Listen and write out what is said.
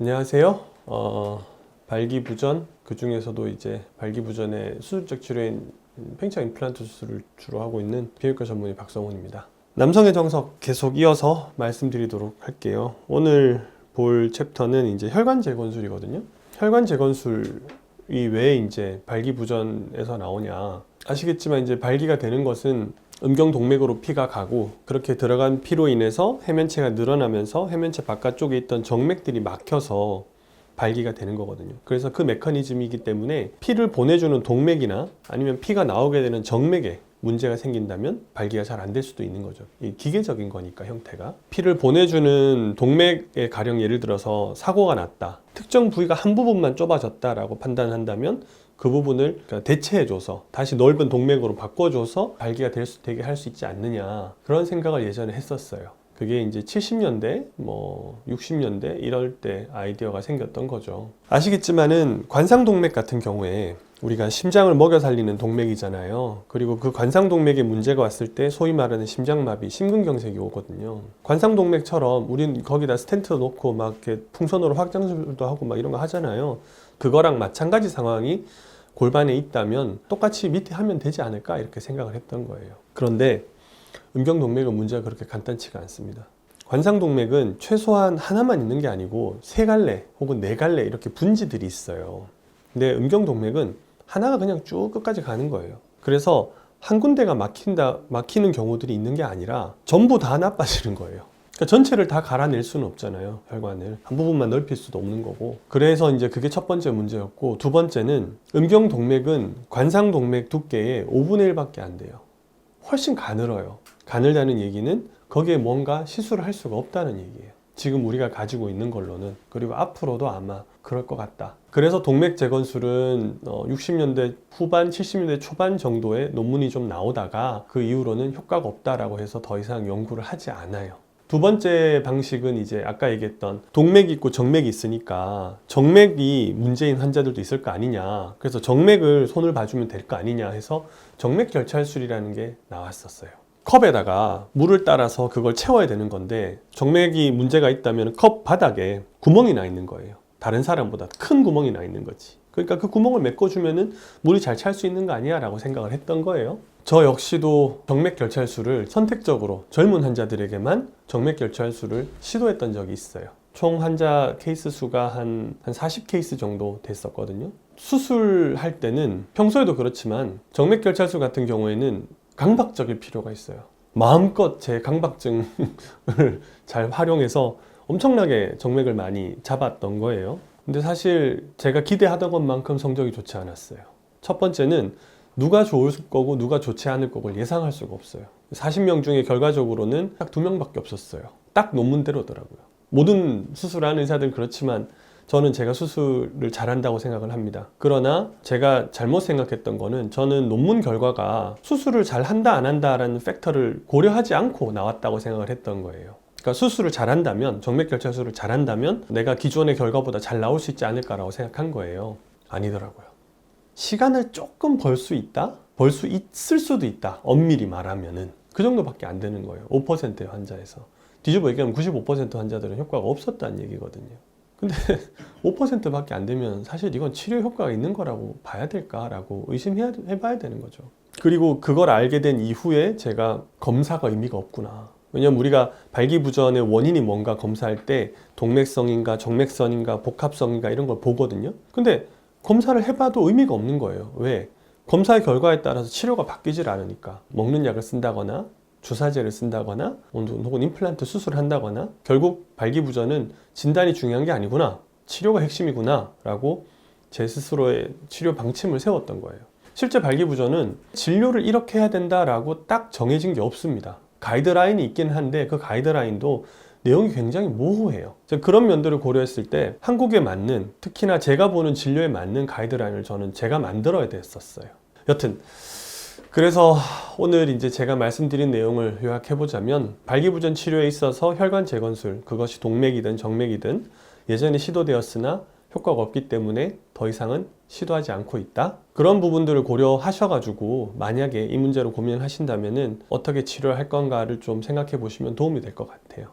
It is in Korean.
안녕하세요. 발기부전, 그 중에서도 이제 발기부전의 수술적 치료인 팽창 임플란트 수술을 주로 하고 있는 비형외과 전문의 박성훈입니다. 남성의 정석 계속 이어서 말씀드리도록 할게요. 오늘 볼 챕터는 이제 혈관 재건술이거든요. 혈관 재건술이 왜 이제 발기부전에서 나오냐. 아시겠지만 이제 발기가 되는 것은 음경동맥으로 피가 가고, 그렇게 들어간 피로 인해서 해면체가 늘어나면서 해면체 바깥쪽에 있던 정맥들이 막혀서 발기가 되는 거거든요. 그래서 그 메커니즘이기 때문에 피를 보내주는 동맥이나 아니면 피가 나오게 되는 정맥에 문제가 생긴다면 발기가 잘 안 될 수도 있는 거죠. 이 기계적인 거니까, 형태가. 피를 보내주는 동맥에 가령 예를 들어서 사고가 났다, 특정 부위가 한 부분만 좁아졌다라고 판단한다면 그 부분을 대체해줘서 다시 넓은 동맥으로 바꿔줘서 발기가 되게 할 수 있지 않느냐, 그런 생각을 예전에 했었어요. 그게 이제 70년대, 60년대 이럴 때 아이디어가 생겼던 거죠. 아시겠지만은 관상동맥 같은 경우에 우리가 심장을 먹여 살리는 동맥이잖아요. 그리고 그 관상동맥에 문제가 왔을 때 소위 말하는 심장마비, 심근경색이 오거든요. 관상동맥처럼 우린 거기다 스텐트 놓고 막 이렇게 풍선으로 확장술도 하고 막 이런 거 하잖아요. 그거랑 마찬가지 상황이 골반에 있다면 똑같이 밑에 하면 되지 않을까, 이렇게 생각을 했던 거예요. 그런데 음경동맥은 문제가 그렇게 간단치가 않습니다. 관상동맥은 최소한 하나만 있는 게 아니고 3갈래 혹은 4갈래 이렇게 분지들이 있어요. 근데 음경동맥은 하나가 그냥 쭉 끝까지 가는 거예요. 그래서 한 군데가 막히는 경우들이 있는 게 아니라 전부 다 나빠지는 거예요. 그러니까 전체를 다 갈아낼 수는 없잖아요. 혈관을 한 부분만 넓힐 수도 없는 거고. 그래서 이제 그게 첫 번째 문제였고, 두 번째는 음경동맥은 관상동맥 두께의 5분의 1밖에 안 돼요. 훨씬 가늘어요. 가늘다는 얘기는 거기에 뭔가 시술을 할 수가 없다는 얘기예요. 지금 우리가 가지고 있는 걸로는. 그리고 앞으로도 아마 그럴 것 같다. 그래서 동맥 재건술은 60년대 후반, 70년대 초반 정도에 논문이 좀 나오다가 그 이후로는 효과가 없다라고 해서 더 이상 연구를 하지 않아요. 두 번째 방식은 이제 아까 얘기했던 동맥이 있고 정맥이 있으니까 정맥이 문제인 환자들도 있을 거 아니냐, 그래서 정맥을 손을 봐주면 될 거 아니냐 해서 정맥 결찰술이라는 게 나왔었어요. 컵에다가 물을 따라서 그걸 채워야 되는 건데, 정맥이 문제가 있다면 컵 바닥에 구멍이 나 있는 거예요. 다른 사람보다 큰 구멍이 나 있는 거지. 그러니까 그 구멍을 메꿔주면은 물이 잘 찰 수 있는 거 아니야 라고 생각을 했던 거예요. 저 역시도 정맥 결찰술을 선택적으로 젊은 환자들에게만 정맥 결찰술을 시도했던 적이 있어요. 총 환자 케이스 수가 한 40케이스 정도 됐었거든요. 수술할 때는 평소에도 그렇지만 정맥 결찰술 같은 경우에는 강박적일 필요가 있어요. 마음껏 제 강박증을 잘 활용해서 엄청나게 정맥을 많이 잡았던 거예요. 근데 사실 제가 기대하던 것만큼 성적이 좋지 않았어요. 첫 번째는 누가 좋을 거고 누가 좋지 않을 거를 예상할 수가 없어요. 40명 중에 결과적으로는 딱 2명밖에 없었어요. 딱 논문대로더라고요. 모든 수술하는 의사들 그렇지만 저는 제가 수술을 잘한다고 생각을 합니다. 그러나 제가 잘못 생각했던 거는, 저는 논문 결과가 수술을 잘 한다 안 한다라는 팩터를 고려하지 않고 나왔다고 생각을 했던 거예요. 그러니까 수술을 잘한다면, 정맥 결찰술을 잘한다면 내가 기존의 결과보다 잘 나올 수 있지 않을까라고 생각한 거예요. 아니더라고요. 시간을 조금 벌 수 있다? 벌 수 있을 수도 있다. 엄밀히 말하면은 그 정도밖에 안 되는 거예요. 5%의 환자에서. 뒤집어 얘기하면 95% 환자들은 효과가 없었다는 얘기거든요. 근데 5%밖에 안 되면 사실 이건 치료 효과가 있는 거라고 봐야 될까라고 의심해봐야 되는 거죠. 그리고 그걸 알게 된 이후에 제가 검사가 의미가 없구나. 왜냐면 우리가 발기부전의 원인이 뭔가 검사할 때 동맥성인가 정맥성인가 복합성인가 이런 걸 보거든요. 근데 검사를 해봐도 의미가 없는 거예요. 왜? 검사의 결과에 따라서 치료가 바뀌질 않으니까. 먹는 약을 쓴다거나 주사제를 쓴다거나 혹은 임플란트 수술을 한다거나, 결국 발기부전은 진단이 중요한 게 아니구나, 치료가 핵심이구나 라고 제 스스로의 치료 방침을 세웠던 거예요. 실제 발기부전은 진료를 이렇게 해야 된다라고 딱 정해진 게 없습니다. 가이드라인이 있긴 한데 그 가이드라인도 내용이 굉장히 모호해요. 그런 면들을 고려했을 때 한국에 맞는, 특히나 제가 보는 진료에 맞는 가이드라인을 저는 제가 만들어야 됐었어요. 여튼 그래서 오늘 이제 제가 말씀드린 내용을 요약해보자면, 발기부전 치료에 있어서 혈관 재건술, 그것이 동맥이든 정맥이든 예전에 시도되었으나 효과가 없기 때문에 더 이상은 시도하지 않고 있다. 그런 부분들을 고려하셔가지고 만약에 이 문제로 고민하신다면은 어떻게 치료를 할 건가를 좀 생각해 보시면 도움이 될 것 같아요.